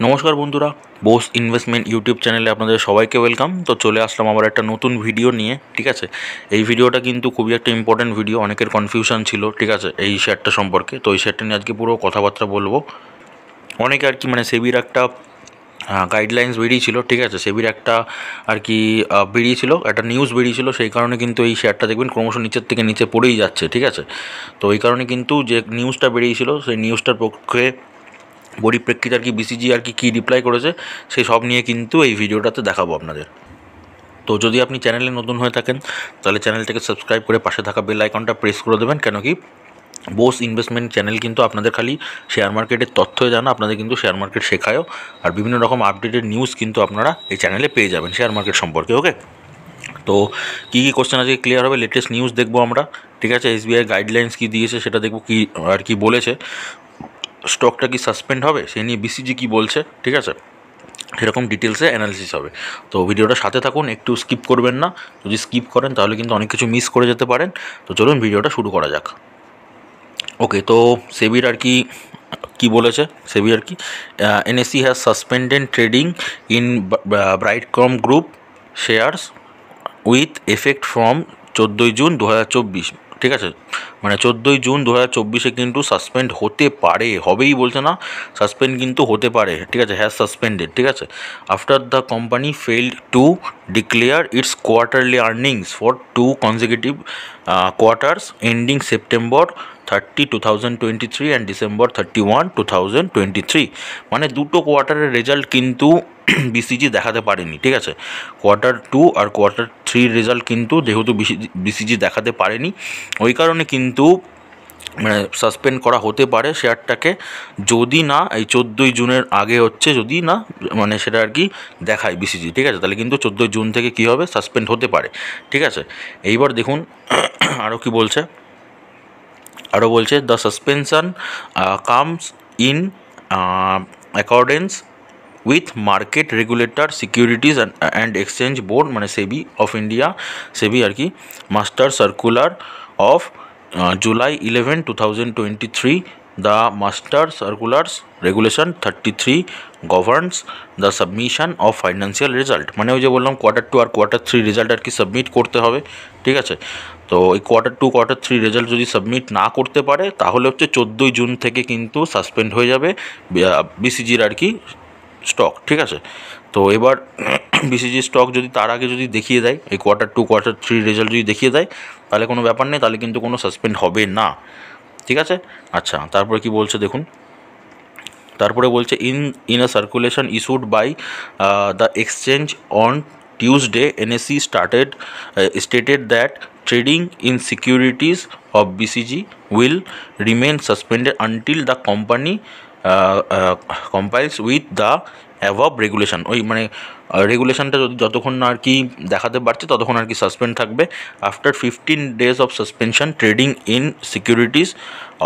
নমস্কার বন্ধুরা, Bose investment YouTube চ্যানেলে আপনাদের সবাইকে ওয়েলকাম। তো চলে আসলাম আবার একটা নতুন ভিডিও নিয়ে। ঠিক আছে, এই ভিডিওটা কিন্তু খুবই একটা ইম্পর্ট্যান্ট ভিডিও। অনেকের কনফিউশন ছিল, ঠিক আছে, এই শেয়ারটা সম্পর্কে। তো এই শেয়ারটা নিয়ে আজকে পুরো কথাবার্তা বলবো। অনেকে আর কি সেবির একটা গাইডলাইন্স বেরিয়েছিল, ঠিক আছে, সেবির একটা আর কি বেরিয়েছিল, একটা নিউজ বেরিয়েছিল। সেই কারণে কিন্তু এই শেয়ারটা দেখবেন ক্রমশ নিচের থেকে নিচে পড়েই যাচ্ছে, ঠিক আছে। তো এই কারণে কিন্তু যে নিউজটা বেরিয়েছিল সেই নিউজটার পক্ষে পরিপ্রেক্ষিতে আর কি বিসিজি আর কি কী রিপ্লাই করেছে সেই সব নিয়ে কিন্তু এই ভিডিওটাতে দেখাবো আপনাদের। তো যদি আপনি চ্যানেলে নতুন হয়ে থাকেন তাহলে চ্যানেলটাকে সাবস্ক্রাইব করে পাশে থাকা বেল আইকনটা প্রেস করে দেবেন। কেন কি বোস ইনভেস্টমেন্ট চ্যানেল কিন্তু আপনাদের খালি শেয়ার মার্কেটের তথ্যই জানা, আপনাদের কিন্তু শেয়ার মার্কেট শেখায়ও। আর বিভিন্ন রকম আপডেটেড নিউজ কিন্তু আপনারা এই চ্যানেলে পেয়ে যাবেন শেয়ার মার্কেট সম্পর্কে। ওকে, তো কী কী কোশ্চেন আজকে ক্লিয়ার হবে, লেটেস্ট নিউজ দেখবো আমরা, ঠিক আছে। এসবিআই গাইডলাইন্স কী দিয়েছে সেটা দেখবো, কী আর কি বলেছে, স্টকটা কি সাসপেন্ড হবে সে নিয়ে বিসিজি কী বলছে, ঠিক আছে, সেরকম ডিটেলসে অ্যানালিসিস হবে। তো ভিডিওটা সাথে থাকুন, একটু স্কিপ করবেন না। যদি স্কিপ করেন তাহলে কিন্তু অনেক কিছু মিস করে যেতে পারেন। তো চলুন ভিডিওটা শুরু করা যাক। ওকে, তো সেবির আর কি কী বলেছে, সেবি আর কি NSE has suspended trading in Brightcom group shares with effect from 14 June 2024। ঠিক আছে, 14 জুন 2024 কিন্তু সাসপেন্ড হতে পারে, হবেই বলছে না, সাসপেন্ড কিন্তু হতে পারে, ঠিক আছে, হ্যাজ সাসপেন্ডেড, ঠিক আছে, after the company field two declare it's quarterly earnings for 2 consecutive quarters ending September 30, 2023 and December 31, 2023। দুটো কোয়ার্টারের রেজাল্ট কিন্তু বিসিজি দেখাতে পারেনি, ঠিক আছে। কোয়ার্টার 2 আর কোয়ার্টার 3 রেজাল্ট কিন্তু যেহেতু বিসিজি দেখাতে পারেনি, ওই কারণে কিন্তু সাসপেন্ড করা হতে পারে শেয়ারটাকে, যদি না এই 14 জুনের আগে হচ্ছে, যদি না সেটা আর কি দেখায় বিসিজি, ঠিক আছে, তাহলে কিন্তু 14 জুন থেকে কী হবে, সাসপেন্ড হতে পারে, ঠিক আছে। এইবার দেখুন আরও কি বলছে, আরও বলছে the suspension comes in accordance with market regulator securities and exchange board SEBI of India, SEBI আর কি master circular of July 11, 2023. The Master Circulars Regulation 33 governs the submission of financial result। ওই যে বললাম কোয়ার্টার 2 আর quarter 3 result আর কি submit করতে হবে, ঠিক আছে। তো এই কোয়ার্টার 2 কোয়ার্টার 3 রেজাল্ট যদি সাবমিট না করতে পারে তাহলে হচ্ছে 14 জুন থেকে কিন্তু সাসপেন্ড হয়ে যাবে বিসিজির আর কি স্টক, ঠিক আছে। তো এবার বিসিজি স্টক যদি তার আগে যদি দেখিয়ে দেয়, এই কোয়ার্টার 2 কোয়ার্টার 3 রেজাল্ট যদি দেখিয়ে দেয় তাহলে কোনো ব্যাপার নেই, তাহলে কিন্তু কোনো সাসপেন্ড হবে না, ঠিক আছে। আচ্ছা, তারপরে কি বলছে দেখুন, তারপরে বলছে in a circulation issued by the exchange on Tuesday NSE stated that trading in securities of BCG will remain suspended until the company complies with the above regulation। ওই রেগুলেশনটা যতক্ষণ না আর কি দেখাতে পারছে ততক্ষণ আর কি সাসপেন্ড থাকবে। After 15 days of suspension trading in securities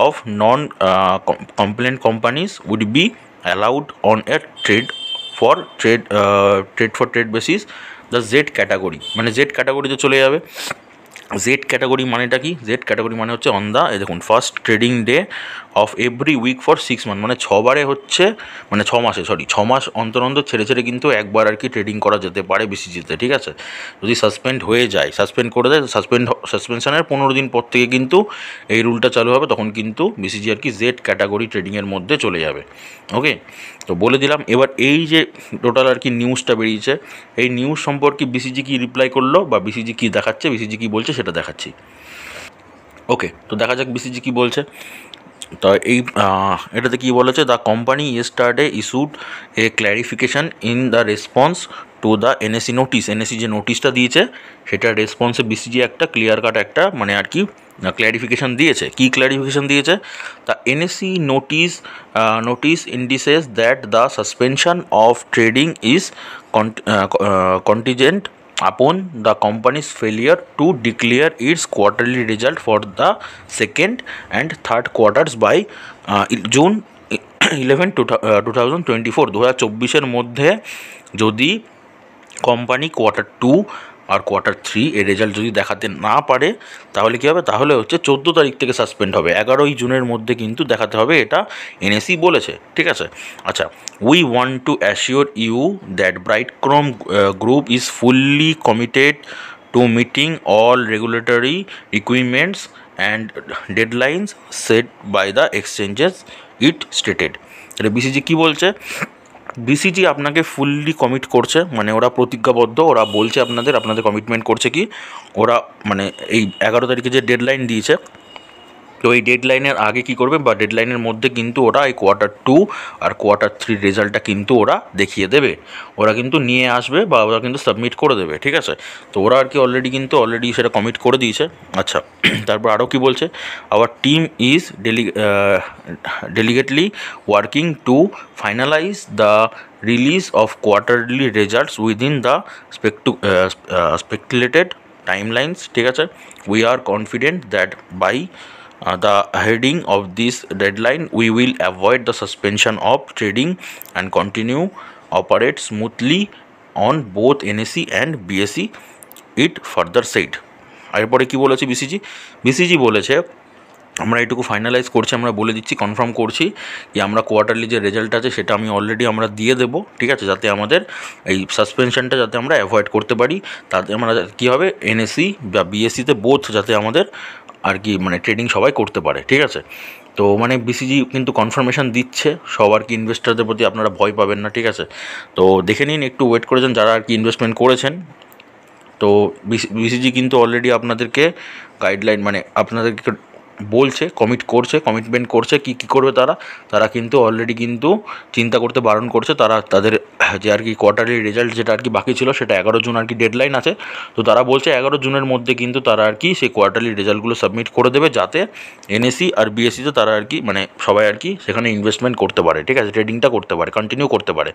of non compliant companies would be allowed on a trade for trade basis the Z category, Z ক্যাটাগরিতে চলে যাবে। জেড ক্যাটাগরি মানেটা কি, জেড ক্যাটাগরি হচ্ছে অন দ্য, দেখুন, first trading day of every week for 6 month, 6 বারে হচ্ছে 6 মাসে, 6 মাস অন্তর অন্তর ছেড়ে ছেড়ে কিন্তু একবার আর কি ট্রেডিং করা যেতে পারে বিসিজিতে, ঠিক আছে। যদি সাসপেন্ড হয়ে যায়, সাসপেন্ড করে দেয়, সাসপেনশনের 15 দিন পর থেকে কিন্তু এই রুলটা চালু হবে, তখন কিন্তু বিসিজি আর কি জেড ক্যাটাগরি ট্রেডিংয়ের মধ্যে চলে যাবে। ওকে, তো বলে দিলাম। এবার এই যে টোটাল আর কি নিউজটা বেরিয়েছে, এই নিউজ সম্পর্কে বিসিজি কি রিপ্লাই করলো বা বিসিজি কি দেখাচ্ছে, বিসিজি কি বলছে সেটা দেখাচ্ছি। ওকে, তো দেখা যাক বিসিজি কি বলছে। তো এটাতে কী বলেছে, the company yesterday issued a clarification in the response to the NAC notice. NAC যে নোটিশটা দিয়েছে সেটার রেসপন্সে বিসিজি একটা ক্লিয়ার কাট একটা আর কি ক্ল্যারিফিকেশান দিয়েছে। কী ক্ল্যারিফিকেশান দিয়েছে, the NAC notice indices that the suspension of trading is contingent upon the company's failure to declare its quarterly result for the second and third quarters by June 11, 2024। 2024 মধ্যে যদি company quarter 2 আর Q3 এর result যদি দেখাতে না পারে তাহলে কী হবে, তাহলে হচ্ছে 14 তারিখ থেকে সাসপেন্ড হবে, 11ই জুনের মধ্যে কিন্তু দেখাতে হবে, এটা এনএসি বলেছে, ঠিক আছে। আচ্ছা, we want to assure you that Brightcom group is fully committed to meeting all regulatory requirements and deadlines set by the exchanges, it stated। এটা বিসিজি কি বলছে, বিসিজি আপনাকে ফুললি কমিট করছে, মানে ওরা প্রতিজ্ঞাবদ্ধ, ওরা বলছে আপনাদের কমিটমেন্ট করছে কি, ওরা মানে এই 11 তারিখে যে ডেডলাইন দিয়েছে, তো এই ডেডলাইনের আগে কী করবে বা ডেডলাইনের মধ্যে কিন্তু ওরা এই Q2 আর Q3 রেজাল্টটা কিন্তু ওরা দেখিয়ে দেবে, ওরা কিন্তু নিয়ে আসবে বা ওরা কিন্তু সাবমিট করে দেবে, ঠিক আছে। তো ওরা আর কি অলরেডি সেটা কমিট করে দিয়েছে। আচ্ছা, তারপর আরও কী বলছে, our team is diligently working to finalise the release of quarterly results within the speculated timelines, ঠিক আছে। We are confident that by the heading of this deadline we will avoid the suspension of trading and continue operate smoothly on both NSE and BSE, it further said। এরপরে কি বলেছে BCG বলেছে, আমরা এটুকু finalise করছি, আমরা বলে দিচ্ছি, কনফার্ম করছি যে আমরা কোয়ার্টারলি যে রেজাল্ট আছে সেটা অলরেডি আমরা দিয়ে দেবো, ঠিক আছে, যাতে আমাদের এই সাসপেনশনটা যাতে আমরা অ্যাভয়েড করতে পারি, তাতে আমরা কী হবে এনএসি বা বিএসসিতে বোথ যাতে আমাদের আর কি মানে ট্রেডিং সবাই করতে পারে, ঠিক আছে। তো মানে বিসিজি কিন্তু কনফার্মেশন দিচ্ছে সবার কি ইনভেস্টারদের প্রতি, আপনারা ভয় পাবেন না, ঠিক আছে। তো দেখে নিন, একটু ওয়েট করেছেন যারা আর কি ইনভেস্টমেন্ট করেছেন। তো বিসিজি কিন্তু অলরেডি আপনাদেরকে গাইডলাইন মানে আপনাদেরকে বলছে, কমিটমেন্ট করছে কী করবে তারা কিন্তু অলরেডি কিন্তু চিন্তা করতে বারণ করছে, তাদের যে আর কি কোয়ার্টারলি রেজাল্ট যেটা আর কি বাকি ছিল সেটা 11 জুন আর কি ডেডলাইন আছে, তো তারা বলছে 11 জুনের মধ্যে কিন্তু তারা আর কি সেই কোয়ার্টারলি রেজাল্টগুলো সাবমিট করে দেবে, যাতে এনএসি আর বিএসসিতে তারা আর কি মানে সবাই আর কি সেখানে ইনভেস্টমেন্ট করতে পারে, ঠিক আছে, ট্রেডিংটা করতে পারে, কন্টিনিউ করতে পারে।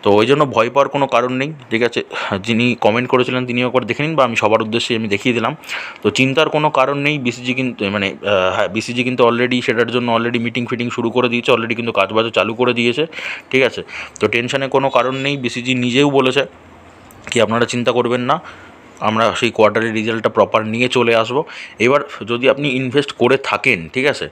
তো ওই জন্য ভয় পাওয়ার কোনো কারণ নেই, ঠিক আছে। যিনি কমেন্ট করেছিলেন তিনিও একবার দেখে নিন, বা আমি সবার উদ্দেশ্যে আমি দেখিয়ে দিলাম। তো চিন্তার কোনো কারণ নেই, বিসিজি কিন্তু মানে হ্যাঁ বিসিজি কিন্তু অলরেডি সেটার জন্য অলরেডি মিটিং শুরু করে দিয়েছে, অলরেডি কিন্তু কাজবাজও চালু করে দিয়েছে, ঠিক আছে। তো টেনশনের কোনো কারণ নেই, বিসিজি নিজেও বলেছে কি আপনারা চিন্তা করবেন না, আমরা সেই কোয়ার্টারের রেজাল্টটা প্রপার নিয়ে চলে আসবো। এবার যদি আপনি ইনভেস্ট করে থাকেন, ঠিক আছে,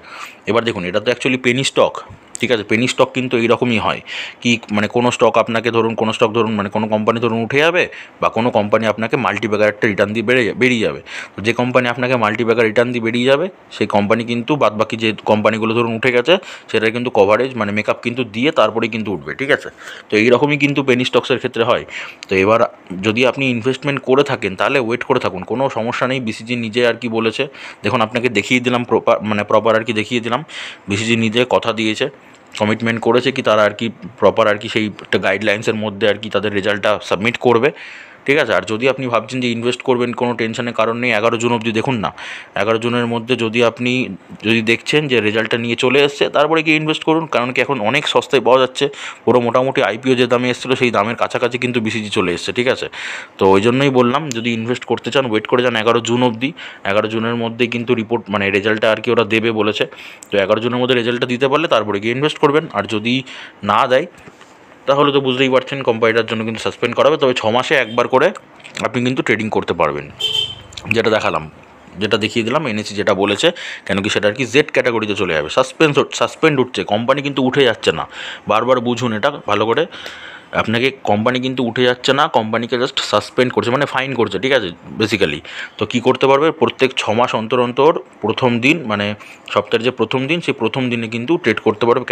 এবার দেখুন এটা তো অ্যাকচুয়ালি পেনি স্টক, ঠিক আছে। পেনি স্টক কিন্তু এইরকমই হয় কি, মানে কোনো স্টক আপনাকে কোনো স্টক মানে কোনো কোম্পানি উঠে যাবে, বা কোনো কোম্পানি আপনাকে মাল্টিব্যাগার একটা রিটার্ন দিয়ে বেরিয়ে যাবে। তো যে কোম্পানি আপনাকে মাল্টিব্যাগার রিটার্ন দিয়ে বেরিয়ে যাবে সেই কোম্পানি কিন্তু বাদবাকি যে কোম্পানিগুলো উঠে গেছে সেটা কিন্তু কভারেজ মানে মেকআপ কিন্তু দিয়ে তারপরেই কিন্তু উঠবে, ঠিক আছে। তো এইরকমই কিন্তু পেনি স্টকসের ক্ষেত্রে হয়। তো এবার যদি আপনি ইনভেস্টমেন্ট করে থাকেন তাহলে ওয়েট করে থাকুন, কোনো সমস্যা নেই। বিসিজি নিজে আর কি বলেছে, দেখুন আপনাকে দেখিয়ে দিলাম প্রপার আর কি দেখিয়ে দিলাম, বিসিজি নিজে কথা দিয়েছে, কমিটমেন্ট করেছে কি তারা আর কি প্রপার আর কি সেই একটা গাইডলাইন্সের মধ্যে আর কি তাদের রেজাল্টটা সাবমিট করবে, ঠিক আছে। আর যদি আপনি ভাবছেন যে ইনভেস্ট করবেন, কোনো টেনশনের কারণ নেই, 11 জুন অবধি দেখুন না, 11 জুনের মধ্যে যদি দেখছেন যে রেজাল্টটা নিয়ে চলে এসছে তারপরে কি ইনভেস্ট করুন, কারণ কি এখন অনেক সস্তায় পাওয়া যাচ্ছে, পুরো মোটামুটি আইপিও যে দামে এসেছিলো সেই দামের কাছাকাছি কিন্তু বিসিজি চলে এসছে, ঠিক আছে। তো ওই জন্যই বললাম যদি ইনভেস্ট করতে চান ওয়েট করে যান 11 জুন অবধি, 11 জুনের মধ্যে কিন্তু রিপোর্ট মানে রেজাল্টটা আর কি ওরা দেবে বলেছে। তো 11 জুনের মধ্যে রেজাল্টটা দিতে পারলে তারপরে গিয়ে ইনভেস্ট করবেন, আর যদি না দেয় তাহলে তো বুঝতেই পারছেন কোম্পানিটার জন্য কিন্তু সাসপেন্ড করাবে। তবে 6 মাসে একবার করে আপনি কিন্তু ট্রেডিং করতে পারবেন, যেটা দেখিয়ে দিলাম এনএসি যেটা বলেছে, কেন কি সেটা আর কি জেড ক্যাটাগরিতে চলে যাবে। সাসপেন্ড উঠছে, কোম্পানি কিন্তু উঠে যাচ্ছে না, বারবার বুঝুন এটা ভালো করে, আপনাকে কোম্পানি কিন্তু উঠে যাচ্ছে না, কোম্পানিকে জাস্ট সাসপেন্ড করছে মানে ফাইন করছে, ঠিক আছে বেসিক্যালি। তো কী করতে পারবে, প্রত্যেক 6 মাস অন্তর প্রথম দিন মানে সপ্তাহের যে প্রথম দিন সেই প্রথম দিনে কিন্তু ট্রেড করতে পারবে।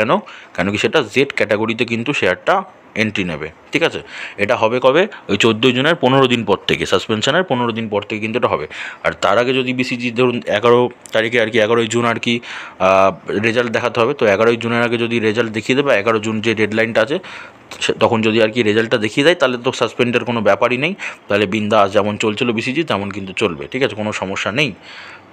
কেন কি সেটা জেড ক্যাটাগরিতে কিন্তু শেয়ারটা এন্ট্রি নেবে, ঠিক আছে। এটা হবে কবে, ওই 14 জুনের 15 দিন পর থেকে, সাসপেনশনের 15 দিন পর থেকে কিন্তু এটা হবে। আর তার আগে যদি বিসিজি ধরুন 11 তারিখে আর কি 11ই জুন আর কি রেজাল্ট দেখাতে হবে, তো 11ই জুনের আগে যদি রেজাল্ট দেখিয়ে দেবে, 11 জুন যে ডেডলাইনটা আছে তখন যদি আর কি রেজাল্টটা দেখিয়ে দেয় তাহলে তো সাসপেন্ডের কোনো ব্যাপারই নেই, তাহলে বিন্দাস যেমন চলছিল বিসিজি তেমন কিন্তু চলবে, ঠিক আছে, কোনো সমস্যা নেই।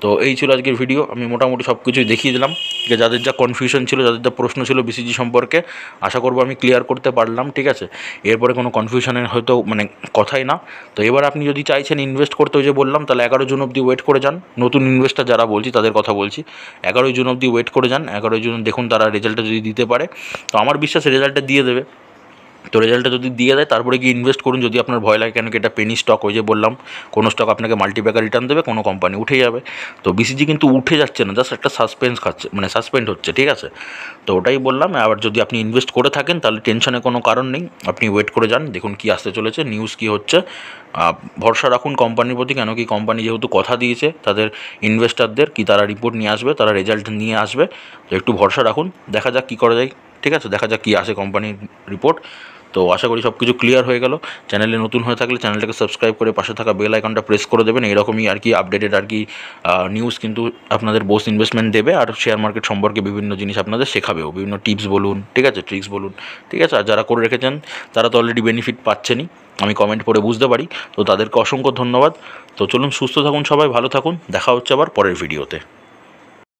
তো এই ছিল আজকের ভিডিও, আমি মোটামুটি সব কিছুই দেখিয়ে দিলাম, যে যাদের যা কনফিউশন ছিল, যাদের যা প্রশ্ন ছিল বিসিজি সম্পর্কে, আশা করবো আমি ক্লিয়ার করতে পারলাম, ঠিক আছে। এরপরে কোনো কনফিউশনের হয়তো মানে কথাই না। তো এবার আপনি যদি চাইছেন ইনভেস্ট করতে, ওই যে বললাম, তাহলে 11 জুন অবধি ওয়েট করে যান। নতুন ইনভেস্টার যারা বলছি তাদের কথা বলছি, 11 জুন অবধি ওয়েট করে যান। 11 জুন দেখুন তারা রেজাল্টটা যদি দিতে পারে, তো আমার বিশ্বাস রেজাল্টটা দিয়ে দেবে, তো রেজাল্টটা যদি দিয়ে দেয় তারপরে গিয়ে ইনভেস্ট করুন, যদি আপনার ভয় লাগে, কেন কি এটা পেনি স্টক, ওই যে বললাম কোনো স্টক আপনাকে মাল্টিপ্যাকার রিটার্ন দেবে, কোনো কোম্পানি উঠে যাবে। তো বিসিজি কিন্তু উঠে যাচ্ছে না, জাস্ট একটা সাসপেন্স খাচ্ছে, মানে সাসপেন্ড হচ্ছে, ঠিক আছে। তো ওটাই বললাম। আবার যদি আপনি ইনভেস্ট করে থাকেন তাহলে টেনশনের কোনো কারণ নেই, আপনি ওয়েট করে যান, দেখুন কী আসতে চলেছে, নিউজ কী হচ্ছে। ভরসা রাখুন কোম্পানির প্রতি, কেন কি কোম্পানি যেহেতু কথা দিয়েছে তাদের ইনভেস্টারদের কি তারা রিপোর্ট নিয়ে আসবে, তারা রেজাল্ট নিয়ে আসবে। তো একটু ভরসা রাখুন, দেখা যাক কী করা যায়, ঠিক আছে, দেখা যাক কী আসে কোম্পানির রিপোর্ট। তো আশা করি সব কিছু ক্লিয়ার হয়ে গেল। চ্যানেলে নতুন হয়ে থাকলে চ্যানেলটাকে সাবস্ক্রাইব করে পাশে থাকা বেল আইকনটা প্রেস করে দেবেন। এরকমই আর কি আপডেটেড আর কি নিউজ কিন্তু আপনাদের বোস ইনভেস্টমেন্ট দেবে, আর শেয়ার মার্কেট সম্পর্কে বিভিন্ন জিনিস আপনাদের শেখাবেও, বিভিন্ন টিপস বলুন, ঠিক আছে, ট্রিক্স বলুন, ঠিক আছে। আর যারা করে রেখেছেন তারা তো অলরেডি বেনিফিট পাচ্ছেনই, আমি কমেন্ট পড়ে বুঝতে পারি। তো তাদেরকে অসংখ্য ধন্যবাদ। তো চলুন, সুস্থ থাকুন সবাই, ভালো থাকুন, দেখা হচ্ছে আবার পরের ভিডিওতে।